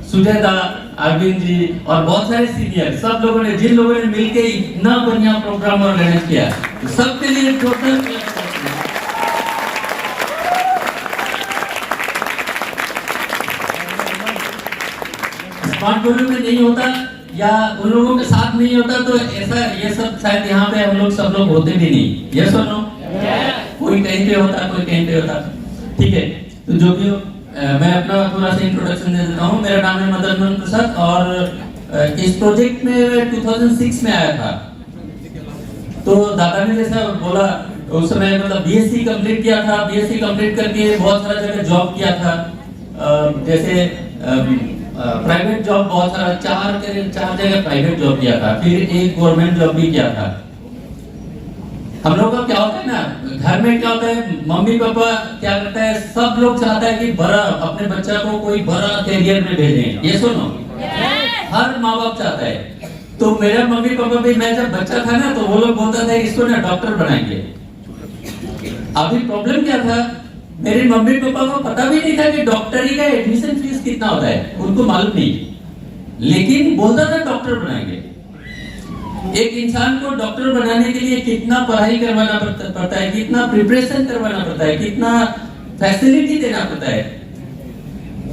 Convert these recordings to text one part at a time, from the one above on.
सुजाता, अरविंद जी और बहुत सारे सीनियर, सब लोगों ने, जिन लोगों ने मिलकर इतना बढ़िया प्रोग्राम ऑर्गेनाइज किया, सबके लिए टोटल स्मार्ट बोर्ड में नहीं होता या उन लोगों के साथ नहीं होता तो ऐसा ये सब शायद यहाँ पे हम लोग सब लोग होते भी नहीं। ये सुनो, कोई कहीं पे होता, कोई कहीं पे होता। ठीक है, तो जो भी हो, मैं अपना थोड़ा सा इंट्रोडक्शन दे देता हूँ। मेरा नाम है मदन मोहन प्रसाद और इस प्रोजेक्ट में 2006 में आया था। तो दादा ने जैसा बोला, उस समय मतलब बीएससी कंप्लीट किया था। बीएससी कंप्लीट करके बहुत सारा जगह जॉब किया था, जैसे प्राइवेट जॉब बहुत सारा, चार जगह प्राइवेट जॉब किया था, फिर एक गवर्नमेंट जॉब भी किया था। हम लोग का क्या होता है ना, घर में क्या होता है, मम्मी पापा क्या करता है, सब लोग चाहता है कि बड़ा अपने बच्चा को कोई बड़ा करियर में भेजें। ये सुनो, हर माँ बाप चाहता है। तो मेरा मम्मी पापा भी, मैं जब बच्चा था ना तो वो लोग बोलता था इसको ना डॉक्टर बनाएंगे। अभी प्रॉब्लम क्या था, मेरे मम्मी पापा को पता भी नहीं था कि डॉक्टरी का एडमिशन फीस कितना होता है, उनको मालूम नहीं, लेकिन बोलता था डॉक्टर बनाएंगे। एक इंसान को डॉक्टर बनाने के लिए कितना पढ़ाई करवाना पड़ता है, कितना प्रिपरेशन करवाना पड़ता है, कितना फैसिलिटी देना पड़ता है,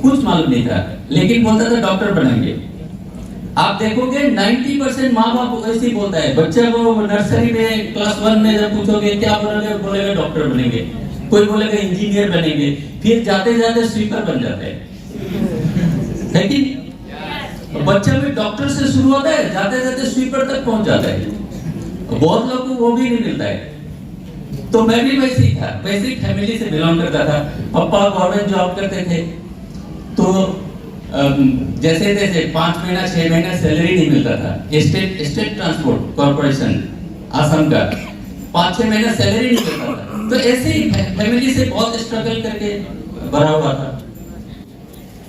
कुछ मालूम नहीं था, लेकिन बोलता था डॉक्टर बनाएंगे। आप देखोगे 90% माँ बाप ऐसे ही बोलता है। बच्चे को नर्सरी में क्लास 1 में जब पूछोगे क्या बनोगे, बोलेगा डॉक्टर बनेंगे, कोई बोलेगा इंजीनियर बनेंगे, फिर जाते जाते स्वीपर बन जाते हैं। लेकिन बच्चा भी डॉक्टर से शुरू होता है, जाते जाते स्वीपर तक पहुंच जाता है। बहुत लोगों को वो भी नहीं मिलता है। तो मैं भी वैसे ही था, वैसी फैमिली से बिलोंग करता था। पापा गवर्नमेंट जॉब करते थे, तो जैसे तैसे 5 महीना 6 महीना सैलरी नहीं मिलता था। स्टेट ट्रांसपोर्ट कॉर्पोरेशन असम का 5-6 महीना सैलरी नहीं मिलता था। तो ऐसे ही फैमिली से बहुत स्ट्रगल करके बड़ा हुआ था।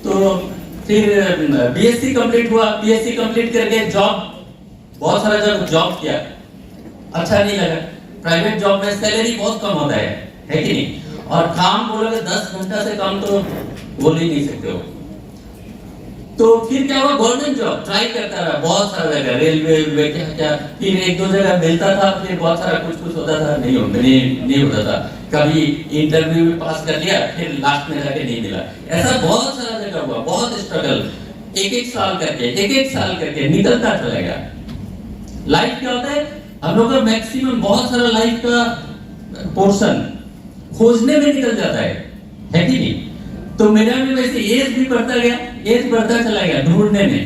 तो फिर बीएससी कंप्लीट हुआ। बीएससी कंप्लीट करके जॉब, बहुत सारा जॉब किया, अच्छा नहीं लगा। प्राइवेट जॉब में सैलरी बहुत कम होता है कि नहीं, और काम बोलोगे 10 घंटा से कम तो बोल ही नहीं सकते हो। तो फिर क्या हुआ, गवर्नमेंट जॉब ट्राई करता रहा, बहुत सारा जगह, रेलवे क्या, फिर 1-2 जगह मिलता था, फिर बहुत सारा कुछ होता था, नहीं होता था। कभी इंटरव्यू में पास कर लिया, फिर लास्ट में जाके नहीं मिला। ऐसा बहुत सारा जगह हुआ, बहुत स्ट्रगल, एक साल करके निकलता चला गया। लाइफ क्या होता है, हम लोग का मैक्सिमम बहुत सारा लाइफ का पोर्शन खोजने में निकल जाता है कि नहीं। तो मेरा भी वैसे एज भी बढ़ता गया, एज बढ़ता चला गया ढूंढने में।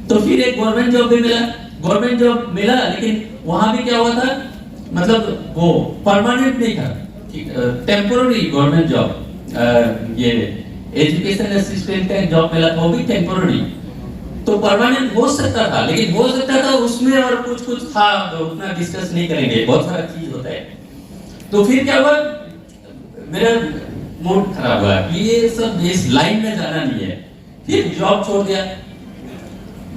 तो फिर एक गवर्नमेंट जॉब भी मिला, गवर्नमेंट जॉब मिला, लेकिन वहां भी क्या हुआ था, मतलब वो परमानेंट नहीं था, टेम्पोररी गवर्नमेंट जॉब। ये एजुकेशन असिस्टेंट का जॉब मिला था, वो भी टेम्पोररी। तो परमानेंट हो सकता था, लेकिन हो सकता था उसमें और कुछ था, तो उतना डिस्कस नहीं करेंगे, बहुत सारा चीज होता है। तो फिर क्या हुआ, मेरा मूड खराब हुआ कि ये सब इस लाइन में जाना नहीं है। फिर जॉब छोड़ दिया।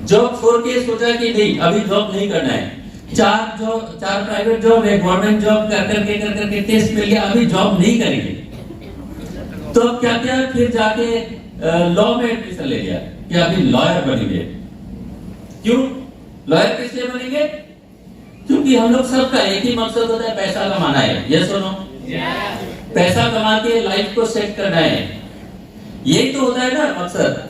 जॉब छोड़ के सोचा कि नहीं, अभी जॉब नहीं करना है। 4 प्राइवेट जॉब है, गवर्नमेंट जॉब कर करके टेस्ट मिल गया, अभी जॉब नहीं करेंगे। तो अब क्या किया, फिर जाके लॉ में एडमिशन ले लिया कि अभी लॉयर बनेंगे। क्यों लॉयर किस लिए बनेंगे? क्योंकि हम लोग सबका एक ही मकसद होता है, पैसा कमाना है। ये सुनो, पैसा कमा के लाइफ को सेट करना है, यही तो होता है ना मकसद,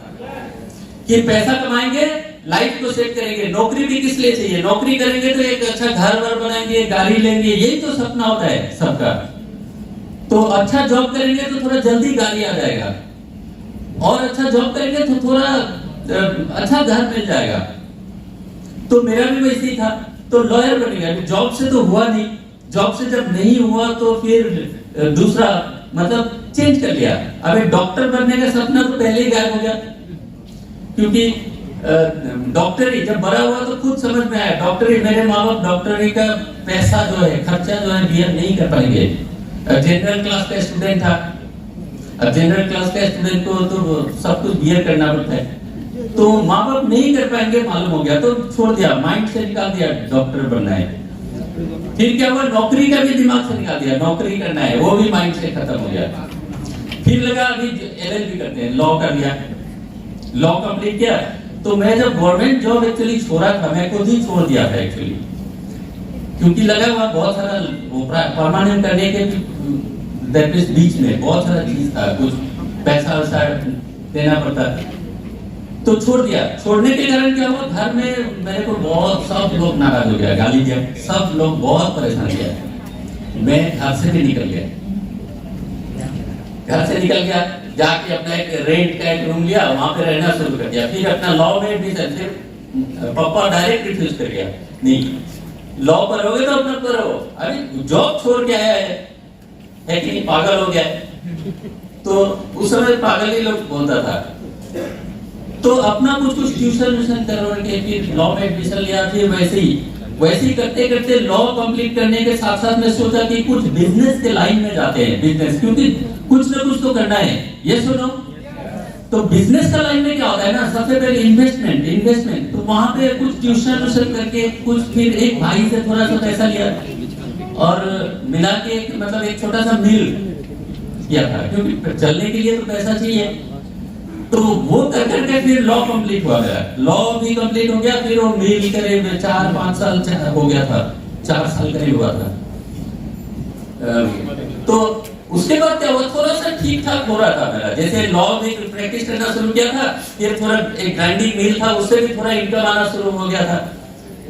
कि पैसा कमाएंगे, लाइफ को सेट करेंगे। नौकरी भी किस लिए चाहिए, नौकरी करेंगे तो एक अच्छा घर बनाएंगे, गाड़ी लेंगे, यही तो सपना होता है सबका। तो अच्छा जॉब करेंगे तो थोड़ा जल्दी गाड़ी आ जाएगा, और अच्छा जॉब करेंगे तो थोड़ा अच्छा घर मिल जाएगा। तो मेरा भी वैसे ही था, तो लॉयर बनेगा। जॉब से तो हुआ नहीं, जॉब से जब नहीं हुआ तो फिर दूसरा मतलब चेंज कर लिया। अबे डॉक्टर बनने का सपना तो पहले ही गायब हो गया, क्योंकि डॉक्टरी जब बड़ा हुआ तो खुद समझ में आया, डॉक्टरी, मेरे माँ बाप डॉक्टरी का पैसा जो है, खर्चा जो है, बियर नहीं कर पाएंगे। जनरल क्लास का स्टूडेंट था, अब जनरल क्लास का स्टूडेंट को तो सब कुछ बियर करना पड़ता है, तो माँ बाप नहीं कर पाएंगे मालूम हो गया, तो छोड़ दिया, माइंड से निकाल दिया डॉक्टर बनना है। फिर क्या हुआ, नौकरी का भी दिमाग से निकाल दिया, नौकरी करना है, वो भी माइंड से खत्म हो गया। फिर लगा अभी LLB करते हैं, लॉ कर लिया, लॉ कंप्लीट किया। तो मैं जब गवर्नमेंट जॉब एक्चुअली छोड़ा था, मैं खुद ही छोड़ दिया था एक्चुअली, क्योंकि लगा हुआ बहुत सारा वो परमानेंट करने के बीच में बहुत सारा चीज था, कुछ पैसा वैसा देना पड़ता, तो छोड़ दिया। छोड़ने के कारण क्या हुआ, घर में मेरे को बहुत सब लोग नाराज हो गया, गाली दिया, सब लोग बहुत परेशान किया। मैं घर से भी निकल गया, घर से निकल गया, जाके अपना एक रेंट का एक रूम लिया, वहां पे रहना शुरू कर दिया। फिर अपना लॉ में एडमिशन, फिर पापा डायरेक्ट रिफ्यूज कर गया, नहीं लॉ करोगे तो अपना करो, अरे जॉब छोड़ के आया है कि नहीं, पागल हो गया है। तो उस समय पागल ही लोग बोलता था। तो अपना कुछ ट्यूशन करके फिर लॉ में एडमिशन लिया। फिर वैसे ही करते करते लॉ कंप्लीट करने के साथ साथ मैं सोचा कि कुछ बिजनेस के लाइन में जाते हैं, बिजनेस, क्योंकि कुछ ना कुछ तो करना है, ये सुनो। तो बिजनेस का लाइन में क्या होता है ना, सबसे पहले इन्वेस्टमेंट। तो वहां पे कुछ ट्यूशन करके कुछ, फिर एक भाई से थोड़ा सा पैसा लिया और मिला के मतलब एक छोटा सा मिल किया था, क्योंकि चलने के लिए तो पैसा चाहिए। तो वो कर करके फिर लॉ कंप्लीट हुआ मेरा, लॉ भी कंप्लीट हो गया। फिर वो मिल करीब 4-5 साल हो गया था, 4 साल करीब हुआ था। तो उसके बाद क्या हुआ, थोड़ा सा ठीक ठाक हो रहा था मेरा, जैसे लॉ में प्रैक्टिस करना शुरू किया था, फिर थोड़ा एक ग्राइंडिंग मिल था, उससे भी थोड़ा इनकम आना शुरू हो गया था।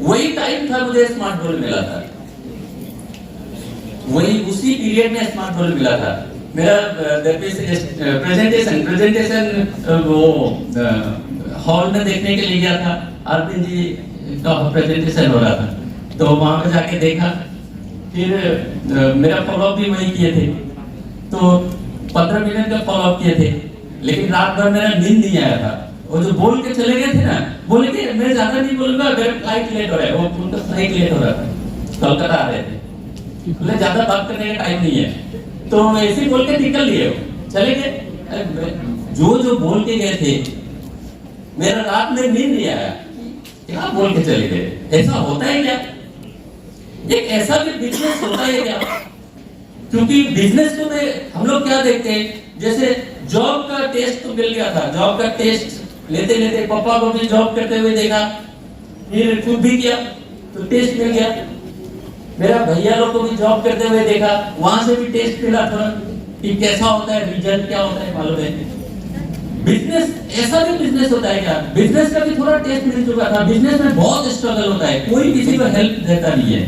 वही टाइम था मुझे स्मार्टफोन मिला था, वही उसी पीरियड में स्मार्टफोन मिला था। मेरा प्रेजेंटेशन वो हॉल में देखने के लिए गया था, अरविंद जी का प्रेजेंटेशन हो रहा था, तो वहां पे जाके देखा। फिर मेरा फॉलोअप भी वही किए थे, तो 15 मिनट का फॉलोअप किए थे, लेकिन रात भर मेरा नींद नहीं आया था। वो जो बोल के चले गए थे ना, बोले कि मैं ज्यादा नहीं बोलूंगा, मेरा फ्लाइट लेट हो रहा है, वो उनका फ्लाइट लेट हो रहा था, कलकत्ता आ रहे थे, बोले ज्यादा बात करने का टाइम नहीं है। तो ऐसे बोल के निकल लिए, चले गए। जो बोल के गए थे, मेरा रात में नींद नहीं आया, क्या बोल के चले गए। ऐसा होता है क्या, एक ऐसा भी बिजनेस होता है क्या? क्योंकि बिजनेस को हम लोग क्या देखते हैं, जैसे जॉब का टेस्ट तो मिल गया था, जॉब का टेस्ट लेते लेते पापा को भी जॉब करते हुए देखा, फिर खुद भी किया तो टेस्ट मिल गया। मेरा भैया लोग को भी जॉब करते हुए देखा, वहां से भी टेस्ट मिला थोड़ा कि कैसा होता है, रिजल्ट क्या होता है मालूम है। बिजनेस, ऐसा भी बिजनेस होता है क्या? बिजनेस का भी थोड़ा टेस्ट मिल चुका था। बिजनेस में बहुत स्ट्रगल होता है, कोई किसी को हेल्प देता नहीं है।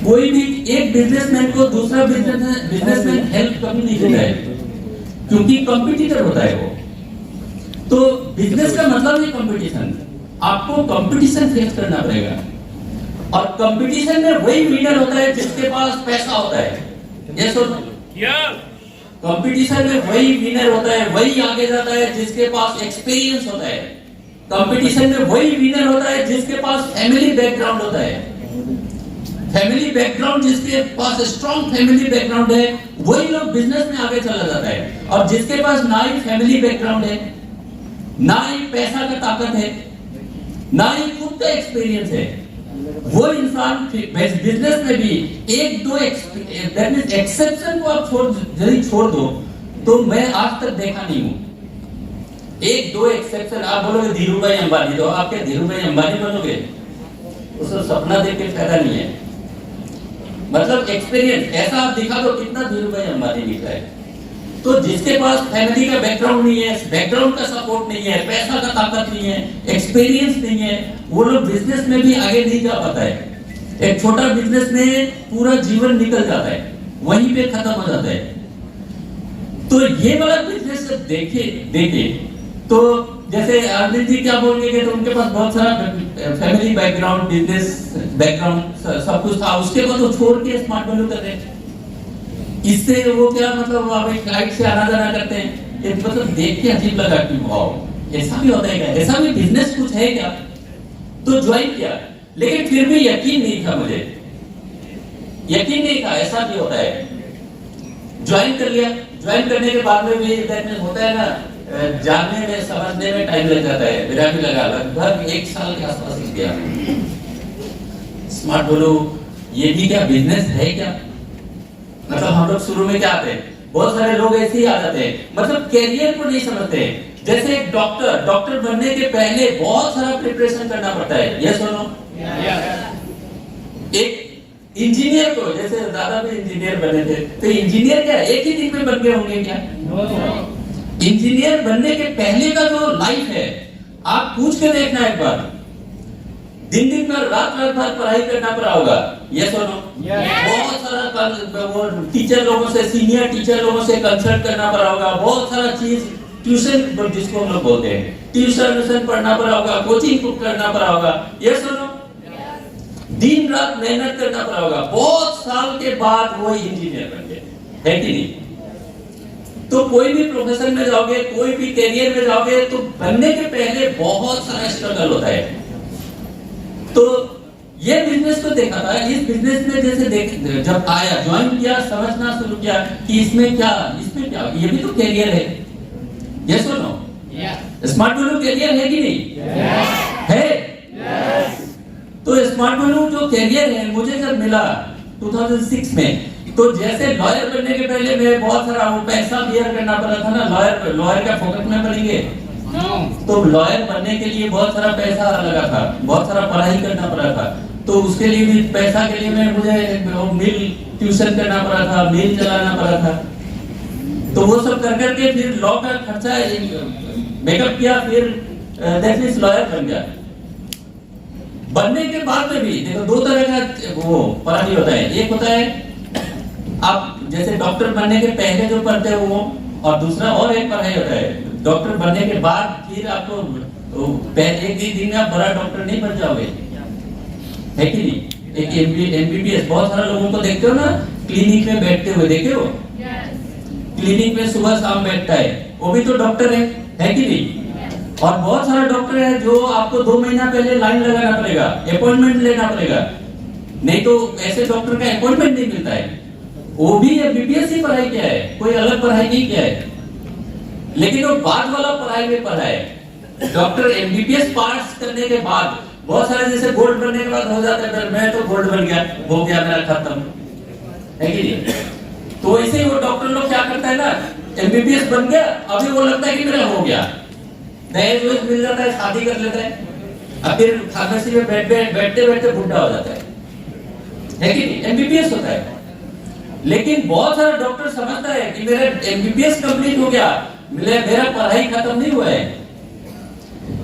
कोई भी एक बिजनेसमैन को दूसरा बिजनेसमैन हेल्प कभी नहीं देता है, क्योंकि कंपटीटर होता है वो। तो बिजनेस का मतलब है कंपटीशन, आपको कंपटीशन फेस करना पड़ेगा। और कंपटीशन में वही विनर होता है जिसके पास पैसा होता है, ये सुनो। कंपटीशन में वही विनर होता है, वही आगे जाता है जिसके पास एक्सपीरियंस होता है। कंपटीशन में वही विनर होता है जिसके पास फैमिली बैकग्राउंड होता है। फैमिली बैकग्राउंड, जिसके पास स्ट्रॉन्ग फैमिली बैकग्राउंड है, वही लोग बिजनेस में आगे चला जाता है। और जिसके पास ना ही फैमिली बैकग्राउंड है, ना ही पैसा का ताकत है, ना ही खुद का एक्सपीरियंस है, वो इंसान बिजनेस में भी एक दो एक्सेप्शन को आप छोड़ दो, तो मैं आज तक देखा नहीं हूं। एक दो एक्सेप्शन, आप बोलोगे धीरू भाई अंबानी, तो आप क्या धीरू भाई अंबानी बनोगे? उसको सपना देख के फायदा नहीं है। मतलब एक्सपीरियंस ऐसा आप दिखा दो कितना धीरू भाई अंबानी निकला है। तो जिसके पास फैमिली का बैकग्राउंड नहीं है, बैकग्राउंड का सपोर्ट नहीं है, पैसा का ताकत नहीं है, एक्सपीरियंस नहीं है, वो लोग बिजनेस में भी आगे नहीं जा पाता है। एक छोटा बिजनेस में पूरा जीवन निकल जाता है, वहीं पे खत्म हो जाता है। तो ये वाला बिजनेस देखे तो जैसे अरविंद जी क्या बोल गए, तो उनके पास बहुत सारा फैमिली बैकग्राउंड, बिजनेस बैकग्राउंड सब कुछ था, उसके बाद वो छोड़ के स्मार्ट वैल्यू कर रहे हैं। इससे वो क्या मतलब आप एक फ्लाइट से आना जाना करते हैं, ये मतलब देख के अजीब लगा कि वाओ ऐसा भी होता है क्या, ऐसा भी बिजनेस कुछ है क्या? तो ज्वाइन किया, लेकिन फिर भी यकीन नहीं था, मुझे यकीन नहीं था ऐसा भी होता है। ज्वाइन कर लिया, ज्वाइन करने के बाद में भी होता है ना, जानने में समझने में टाइम लग जाता है। मेरा भी लगा, लगभग 1 साल के आसपास लग गया। स्मार्ट बोलो, ये भी क्या बिजनेस है क्या? मतलब हम लोग शुरू में क्या आते हैं, बहुत सारे लोग ऐसे ही आ जाते हैं, मतलब कैरियर को नहीं समझते। जैसे एक डॉक्टर बनने के पहले बहुत सारा प्रिपरेशन करना पड़ता है, यस और नो? एक इंजीनियर को, जैसे दादा भी इंजीनियर बने थे, तो इंजीनियर क्या एक ही दिन में बन गए होंगे क्या? इंजीनियर बनने के पहले का जो लाइफ है, आप पूछ के देखना एक बार, दिन भर रात भर पढ़ाई करना पड़ा होगा, यस और नो? बहुत सारा वो टीचर लोगों से, सीनियर टीचर लोगों से कंसल्ट करना पड़ा होगा, बहुत सारा चीज, ट्यूशन जिसको हम लोग बोलते हैं, ट्यूशन पढ़ना पड़ा होगा, कोचिंग करना पड़ा होगा, यस और नो? दिन रात मेहनत करना पड़ा होगा, बहुत साल के बाद वो इंजीनियर बन गए, है कि नहीं? तो कोई भी प्रोफेशन में जाओगे, कोई भी कैरियर में जाओगे, तो बनने के पहले बहुत सारा स्ट्रगल होता है। तो ये बिजनेस को देखा था, इस बिजनेस में जैसे जब आया, ज्वाइन किया, समझना शुरू किया कि इसमें क्या, ये भी तो कैरियर है, यस और नो? स्मार्ट बोलो कैरियर है कि नहीं? है। तो स्मार्ट बोलो जो कैरियर है, मुझे जब मिला 2006 में, तो जैसे लॉयर बनने के पहले मैं बहुत सारा वो पैसा बियर करना पड़ा था ना, लॉयर का फोकट में बनेंगे, तो लॉयर बनने के लिए बहुत सारा पैसा लगा था, बहुत सारा पढ़ाई करना पड़ा था, तो उसके लिए भी पैसा के लिए मुझे मिल ट्यूशन करना पड़ा था, मिल चलाना पड़ा था, तो वो सब कर के फिर लॉ का खर्चा मेकअप किया, फिर दैट मींस लॉयर बन गया। बनने के बाद में भी देखो दो तरह का वो पढ़ाई होता है, एक होता है आप जैसे डॉक्टर बनने के पहले जो पढ़ते हो वो, और दूसरा और एक पढ़ाई होता है डॉक्टर बनने के बाद, फिर आपको एक ही दिन में आप बड़ा डॉक्टर नहीं बन जाओगे, है कि नहीं? एक एमबीबीएस बहुत सारे लोगों को देखते हो ना, क्लिनिक में बैठते हुए देखे हो? क्लिनिक में सुबह शाम बैठता है, वो भी तो डॉक्टर है कि नहीं? और बहुत सारे डॉक्टर है जो आपको 2 महीना पहले लाइन लगाना पड़ेगा, अपॉइंटमेंट लेना पड़ेगा, नहीं तो ऐसे डॉक्टर का अपॉइंटमेंट नहीं मिलता है। वो भी एमबीबीएस ही पढ़ाई किया है, कोई अलग पढ़ाई नहीं किया है, लेकिन वो बाद वाला पढ़ाई में पढ़ा है। डॉक्टर एमबीबीएस पास करने के बाद बहुत सारे जैसे गोल्ड बनने के बाद हो जाता है, मैं तो गोल्ड बन गया, हो गया मेरा खत्म, है कि नहीं? तो ऐसे ही वो डॉक्टर लोग क्या करता है ना, एमबीबीएस बन गया, अभी वो लगता है कि मेरा हो गया, दहेज वहेज मिल जाता है, शादी कर लेता है, अब फिर फार्मेसी में बैठते बुढ़ा हो जाता है कि नहीं? एमबीबीएस होता है। लेकिन बहुत सारा डॉक्टर समझता है कि मेरा एमबीबीएस कंप्लीट हो गया, मेरा पढ़ाई खत्म नहीं हुआ है,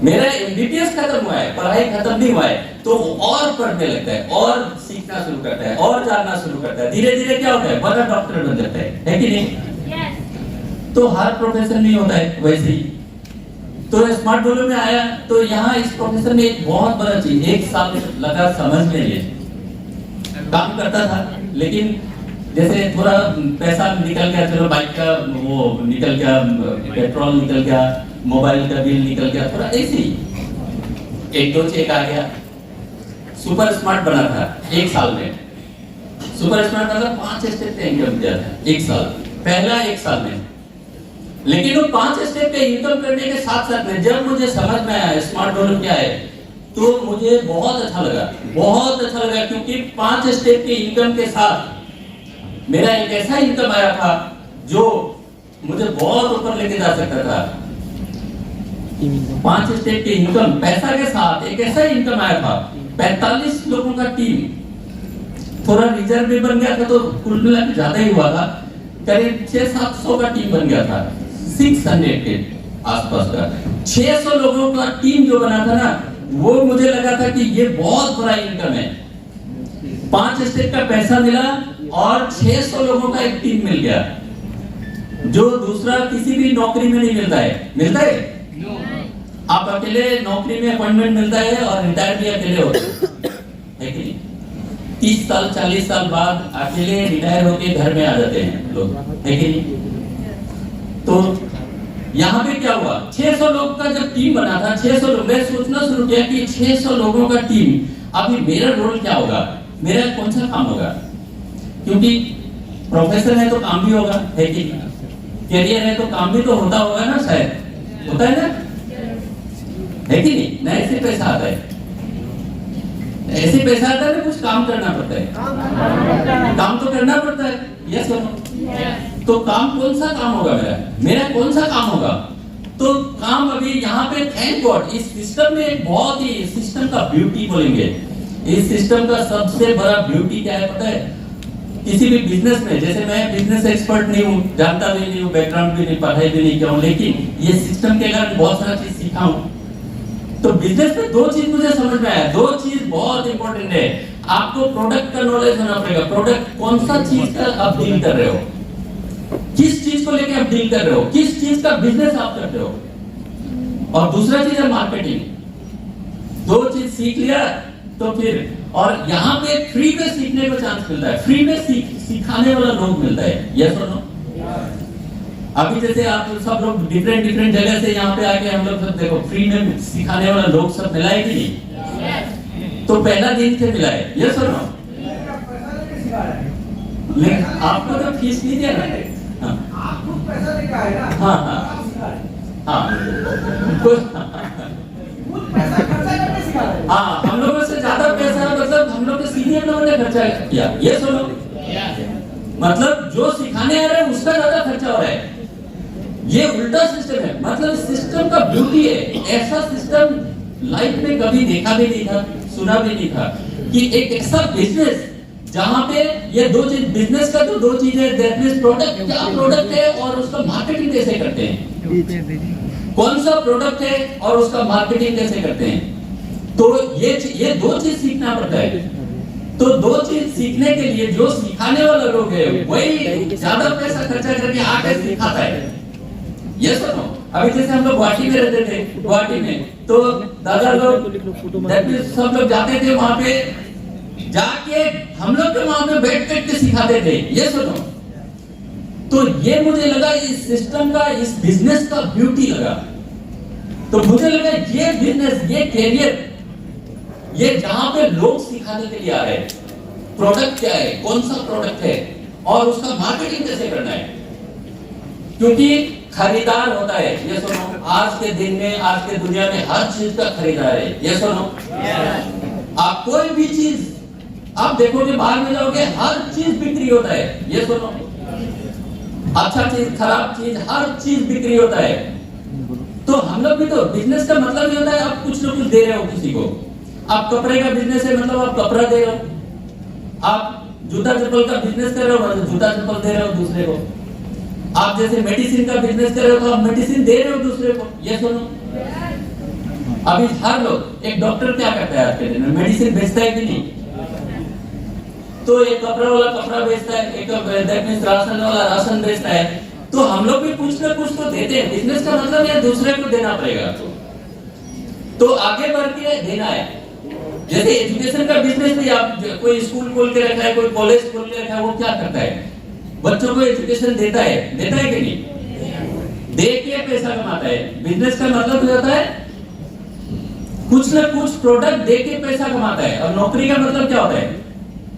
मेरा एमबीबीएस खत्म हुआ है, पढ़ाई खत्म नहीं हुआ है, तो और पढ़ने लगता है, और सीखना शुरू करता है, और जानना शुरू करता है, धीरे धीरे क्या होता है, बड़ा डॉक्टर बन जाता है कि नहीं? तो हर प्रोफेशन में होता है वैसे ही। तो स्मार्ट बोलो में आया, तो यहाँ इस प्रोफेशन में एक बहुत बड़ा चीज, 1 साल लगा समझने लिए, काम करता था, लेकिन जैसे थोड़ा पैसा निकल गया, चलो बाइक का वो निकल गया, पेट्रोल निकल गया, मोबाइल का बिल निकल गया, थोड़ा ऐसे ही 1-2 चेक आ गया। सुपर स्मार्ट बना था 1 साल में, सुपर स्मार्ट मतलब 5 स्टेप का इनकम दिया था 1 साल, पहला 1 साल में। लेकिन वो 5 स्टेप का इनकम करने के साथ साथ में जब मुझे समझ में आया स्मार्ट डॉलर क्या है, तो मुझे बहुत अच्छा लगा, क्योंकि 5 स्टेप के इनकम के साथ मेरा एक ऐसा इनकम आया था जो मुझे बहुत ऊपर लेके जा सकता था। 5 स्टेप के इनकम पैसा के साथ एक ऐसा इनकम आया था, 45 लोगों का टीम, थोड़ा रिजर्व भी बन गया था, तो कुल मिला के ज्यादा ही हुआ था, करीब 600-700 का टीम बन गया था, 600 के आसपास का 600 लोगों का टीम जो बना था ना, वो मुझे लगा था कि ये बहुत बड़ा इनकम है। 5 स्टेप का पैसा मिला और 600 लोगों का एक टीम मिल गया, जो दूसरा किसी भी नौकरी में नहीं मिलता है। मिलता है? आप अकेले नौकरी में अपॉइंटमेंट मिलता है और रिटायर भी अकेले होते है कि नहीं? 30 साल 40 साल बाद अकेले रिटायर होके घर में आ जाते हैं लोग, है कि नहीं? तो यहाँ पे क्या हुआ, 600 लोग का जब टीम बना था, 600 लोग, मैं सोचना शुरू किया कि 600 लोगों का टीम, अभी मेरा रोल क्या होगा, मेरा कौन सा काम होगा, क्योंकि प्रोफेशन है तो काम भी होगा, है कि नहीं? कैरियर है तो काम भी तो होता होगा ना, शायद होता है ना, है कि नहीं? ना ऐसे पैसा आता है, ऐसे पैसा आता है, कुछ काम करना पड़ता है, काम तो करना पड़ता है, यस और नो? तो काम कौन सा काम होगा मेरा कौन सा काम होगा? तो काम अभी यहाँ पे थैंक गॉड इस सिस्टम में एक बहुत ही सिस्टम का ब्यूटी बोलेंगे। इस सिस्टम का सबसे बड़ा ब्यूटी क्या है पता है? किसी भी बिजनेस में, जैसे मैं बिजनेस एक्सपर्ट नहीं हूँ, जानता भी नहीं हूँ, बैकग्राउंड भी नहीं, पढ़ाई भी नहीं किया हूँ, लेकिन ये सिस्टम के कारण बहुत सारा चीज सीखा हूँ। तो बिजनेस में दो चीज मुझे समझ में आया, दो चीज बहुत इंपॉर्टेंट है। आपको प्रोडक्ट का नॉलेज होना पड़ेगा। प्रोडक्ट कौन सा चीज का आप डील कर रहे हो, किस चीज को लेके आप डील कर रहे हो, किस चीज का बिजनेस आप कर रहे हो। और दूसरा चीज है मार्केटिंग। दो चीज सीख लिया तो फिर, और यहाँ पे फ्री में सीखने का चांस मिलता है, फ्री में सिखाने वाला लोग मिलता है। यस और नो? अभी जैसे आप सब लोग डिफरेंट जगह से यहाँ पे आके हम लोग सब देखो फ्री में सिखाने वाला लोग सब मिला है कि नहीं? तो पहला दिन से मिला है। यस और नो? लेकिन आपको तो फीस नहीं दिया ना? आपको पैसा लेके आए ना? हाँ हाँ, हम लोगों से ज्यादा पैसा, मतलब हम लोग के सीनियर लोगों ने खर्चा किया। ये सुनो, मतलब जो सिखाने आ रहे हैं उसका ज्यादा खर्चा हो रहा है। ये उल्टा सिस्टम है। मतलब सिस्टम का ब्यूटी है, ऐसा सिस्टम लाइफ में कभी देखा भी नहीं था, सुना भी नहीं था कि एक ऐसा बिजनेस जहां पे ये दो चीज, बिजनेस का तो दो चीज है, दैट मींस प्रोडक्ट, क्या प्रोडक्ट है और उसका मार्केटिंग कैसे करते हैं, कौन सा प्रोडक्ट है और उसका मार्केटिंग कैसे करते हैं। तो ये दो चीज सीखना पड़ता है। तो दो चीज सीखने के लिए जो सिखाने वाला लोग है वही ज्यादा पैसा खर्चा करके आके सिखाता है। ये सुनो, अभी जैसे हम लोग गुवाहाटी में रहते थे, गुवाहाटी में तो दादा लोग सब लोग जाते थे वहां पे, जाके हम लोग के वहां पे बैठ के सिखाते थे। ये सुनो, तो ये मुझे लगा इस सिस्टम का, इस बिजनेस का ब्यूटी लगा। तो मुझे लगा ये बिजनेस, ये कैरियर, ये जहां पे लोग सिखाने के लिए आ रहे हैं, प्रोडक्ट क्या है, कौन सा प्रोडक्ट है और उसका मार्केटिंग कैसे करना है। क्योंकि खरीदार होता है, ये सुनो, आज के दिन में, आज के दुनिया में हर चीज का खरीदार है। ये सुनो, आप कोई भी चीज आप देखोगे, बाहर में जाओगे, हर चीज बिक्री होता है। ये सुनो, अच्छा चीज, खराब चीज, हर चीज बिक्री होता है। तो हम लोग भी तो, बिजनेस का मतलब ये होता है आप कुछ न कुछ दे रहे हो किसी को। आप कपड़े का बिजनेस है, मतलब आप कपड़ा दे रहे हो। आप जूता चप्पल का बिजनेस कर रहे हो, मतलब जूता चप्पल दे रहे हो दूसरे को। आप जैसे मेडिसिन का बिजनेस कर रहे हो तो आप मेडिसिन दे रहे हो दूसरे को। ये सुनो, अभी हर लोग, एक डॉक्टर क्या करता है आज के दिन में, मेडिसिन बेचता है कि नहीं? तो एक कपड़ा वाला कपड़ा बेचता है, एक राशन वाला राशन बेचता है। तो हम लोग भी कुछ ना कुछ तो देते हैं। बिजनेस का मतलब ये दूसरे को देना पड़ेगा, तो आगे बढ़ के देना है। जैसे एजुकेशन का बिजनेस भी, आप कोई स्कूल खोल के रखा है, कोई कॉलेज खोल के रखा है, वो क्या करता है? बच्चों को एजुकेशन देता है कि नहीं? दे के पैसा कमाता है। बिजनेस का मतलब होता है कुछ ना कुछ प्रोडक्ट दे के पैसा कमाता है। और नौकरी का मतलब क्या होता है?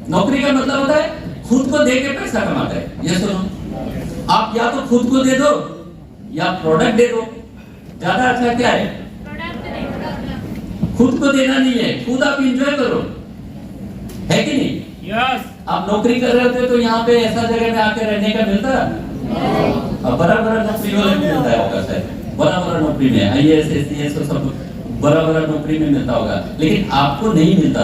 नौकरी का मतलब होता है खुद को दे के पैसा कमाता है। ये सुनो, आप या तो खुद को दे दो या प्रोडक्ट दे दो। ज्यादा अच्छा क्या है? खुद को देना नहीं है, खुद आप एंजॉय करो, है कि नहीं? यस। आप नौकरी कर रहे होते तो यहाँ पे ऐसा जगह में आके रहने का मिलता, अब बड़ा नौकरी वाले में मिलता है, बड़ा नौकरी में IAS SCS सब बड़ा नौकरी में मिलता होगा, लेकिन आपको नहीं मिलता।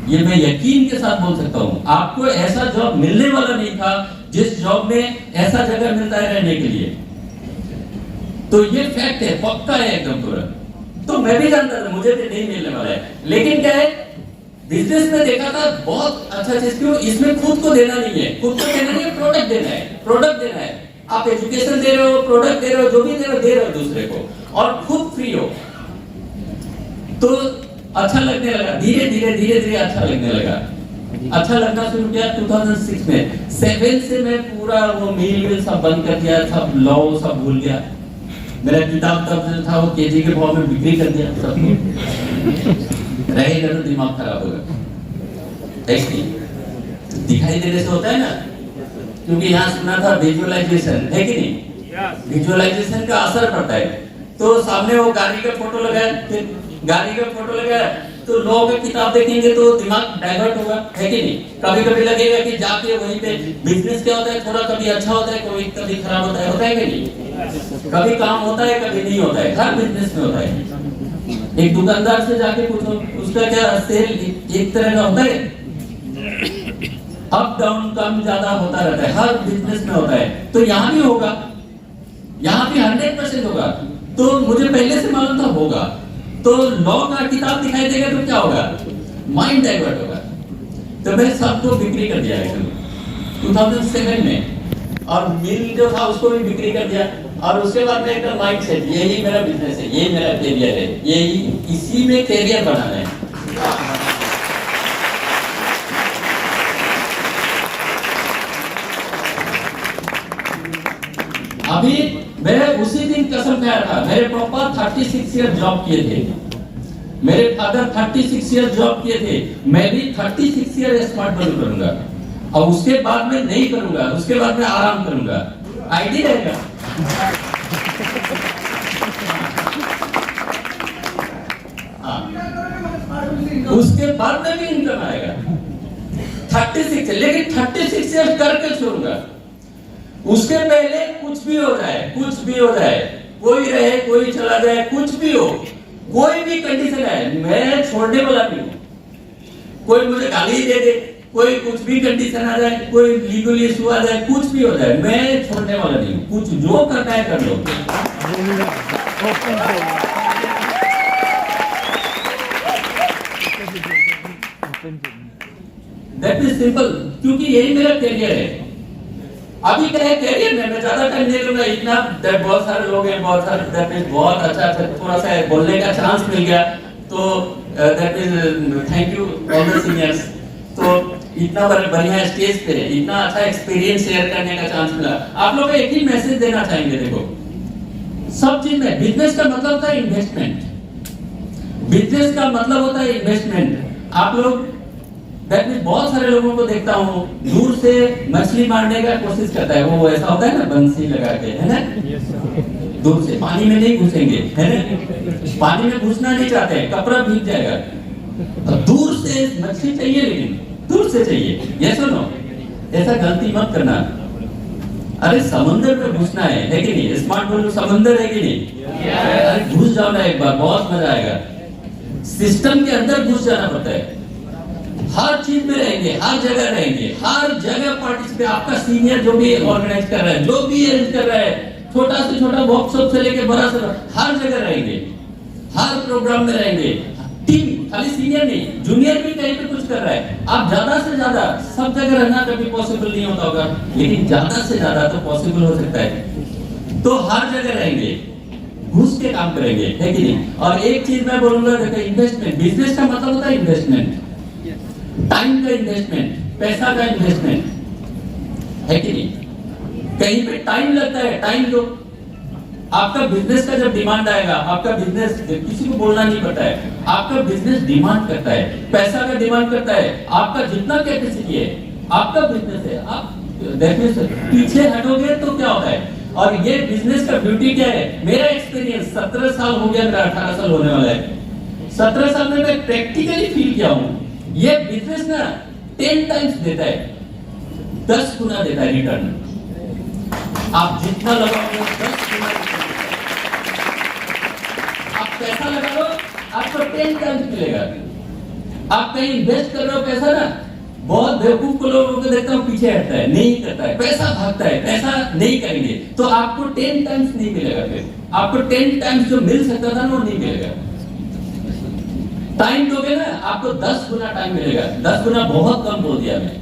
ये मैं यकीन के साथ बोल सकता हूँ, आपको ऐसा जॉब मिलने वाला नहीं था जिस जॉब में ऐसा जगह मिलता है रहने के लिए। तो ये फैक्ट है, पक्का है एकदम पूरा। तो मैं भी जानता था मुझे भी नहीं मिलने वाला है, लेकिन क्या है, बिजनेस में देखा था बहुत अच्छा चीज। क्यों? इसमें खुद को देना नहीं है, खुद को देना नहीं है, प्रोडक्ट देना है, प्रोडक्ट देना है। आप एजुकेशन दे रहे हो, प्रोडक्ट दे रहे हो, जो भी दे रहे हो दूसरे को, और खुद फ्री हो। तो अच्छा लगने लगा, धीरे धीरे अच्छा लगने लगा। अच्छा लगना शुरू किया 2006 में। 7 से मैं पूरा वो मील सब बंद कर दिया, सब लॉ सब भूल गया। मेरा किताब तब जो था वो केजी के भाव में बिक्री कर दिया सबको। रहेगा तो दिमाग खराब होगा। दिखाई देने से होता है ना, क्योंकि यहाँ सुना था विजुअलाइजेशन, है कि नहीं? विजुअलाइजेशन का असर पड़ता है। तो सामने वो गाड़ी का फोटो लगाया, फिर गाड़ी का फोटो लगाया, तो लॉ का किताब देखेंगे तो दिमाग डाइवर्ट होगा, है कि नहीं? कभी कभी लगेगा कि जाके वहीं पे बिजनेस क्या होता है, थोड़ा कभी अच्छा होता है, कभी खराब होता है कि नहीं? कभी काम होता है, कभी नहीं होता है, हर बिजनेस में होता है। एक दुकानदार से जाके पूछो, उसका क्या सेल एक तरह का होता है? अप डाउन कम ज्यादा होता रहता है, हर बिजनेस में होता है। तो यहाँ भी होगा, यहाँ भी 100% होगा। तो मुझे पहले से मालूम था होगा। तो लॉ का किताब दिखाई देगा तो क्या होगा? माइंड डाइवर्ट होगा। तो मैं सबको बिक्री कर दिया 2007 में, और मिल जो था उसको भी बिक्री कर दिया। और उसके बाद में एक माइंड सेट, यही मेरा बिजनेस है, यही मेरा कैरियर है, यही इसी में कैरियर बनाना है। अभी मैं उसी दिन कसम खाया था। मेरे पापा 36 ईयर जॉब किए थे, मेरे फादर 36 ईयर जॉब किए थे। मैं भी 36 ईयर स्मार्ट बन करूंगा, और उसके बाद में नहीं करूंगा, उसके बाद में आराम करूंगा। आइडिया रहेगा। उसके बाद में भी इनकम आएगा। 36, लेकिन 36 ईयर करके छोड़ूंगा। उसके पहले कुछ भी हो जाए, कुछ भी हो जाए, कोई रहे कोई चला जाए, कुछ भी हो, कोई भी कंडीशन है, मैं छोड़ने वाला नहीं हूं। कोई मुझे गाली दे दे, कोई कुछ भी कंडीशन आ जाए, कोई लीगल इशू आ जाए, कुछ भी हो जाए, मैं छोड़ने वाला नहीं हूं। कुछ जो करना है कर लो। दैट इज सिंपल, क्योंकि यही मेरा कैरियर है। अभी क्या है कैरियर में, मैं ज्यादा टाइम नहीं लूंगा। इतना बहुत सारे लोग हैं, बहुत सारे, बहुत अच्छा थोड़ा सा बोलने का चांस मिल गया, तो that is thank you all the seniors. तो इतना बढ़िया स्टेज पे इतना अच्छा एक्सपीरियंस शेयर करने का चांस मिला। आप लोग एक ही मैसेज देना चाहेंगे। देखो, सब चीज में बिजनेस का मतलब होता है इन्वेस्टमेंट। बिजनेस का मतलब होता है इन्वेस्टमेंट। आप लोग दैट मींस बहुत सारे लोगों को देखता हूँ, दूर से मछली मारने का कोशिश करता है। वो ऐसा होता है ना, बंसी लगा के, है ना? दूर से, पानी में नहीं घुसेंगे, है ना? पानी में घुसना नहीं चाहते, कपड़ा भीग जाएगा। तो दूर से मछली चाहिए, लेकिन दूर से चाहिए। ये सुनो, ऐसा गलती मत करना। अरे समंदर में घुसना है कि नहीं? स्मार्ट बोलो, समंदर है कि नहीं? अरे घुस जाओ ना एक बार, बहुत मजा आएगा। सिस्टम के अंदर घुस जाना पड़ता है। हर चीज में रहेंगे, हर जगह रहेंगे, हर जगह पार्टिसिपेट। आपका सीनियर जो भी ऑर्गेनाइज कर रहा है, जो भी अरेंज कर रहा है, छोटा से छोटा वर्कशॉप से लेके बड़ा से हर जगह रहेंगे, हर प्रोग्राम में रहेंगे। टीम, खाली सीनियर नहीं, जूनियर भी कहीं पे कुछ कर रहा है। आप ज्यादा से ज्यादा सब जगह रहना कभी पॉसिबल नहीं होता होगा, लेकिन ज्यादा से ज्यादा तो पॉसिबल हो सकता है। तो हर जगह रहेंगे, घुस के काम करेंगे, है कि नहीं? और एक चीज मैं बोलूंगा, देखो, इन्वेस्टमेंट। बिजनेस का मतलब होता है इन्वेस्टमेंट, टाइम का इन्वेस्टमेंट, पैसा का इन्वेस्टमेंट, है कि नहीं? कहीं पे टाइम लगता है, टाइम दो। आपका बिजनेस का जब डिमांड आएगा, आपका बिजनेस, किसी को बोलना नहीं पड़ता है, आपका बिजनेस डिमांड करता है, पैसा का डिमांड करता है। आपका जितना कैपेसिटी है, आपका बिजनेस है, आप पीछे हटोगे तो क्या होता है? और ये बिजनेस का ब्यूटी क्या है? मेरा एक्सपीरियंस 17 साल हो गया, मेरा 18 साल होने वाला है। 17 साल में मैं प्रैक्टिकली फील किया हूं, ये बिजनेस ना 10 टाइम्स देता है, 10 गुना देता है रिटर्न। आप जितना लगाओगे 10 गुना, आप पैसा लगा लो, आपको 10 टाइम्स मिलेगा। आप कहीं इन्वेस्ट कर रहे हो पैसा ना, बहुत बेवकूफ को लोगों को देखता हूँ पीछे हटता है, नहीं करता है, पैसा भागता है, पैसा नहीं करेंगे तो आपको 10 टाइम्स नहीं मिलेगा। फिर आपको 10 टाइम्स जो मिल सकता था ना, वो नहीं मिलेगा। टाइम दोगे ना, आपको 10 गुना टाइम मिलेगा। 10 गुना बहुत कम बोल दिया मैं।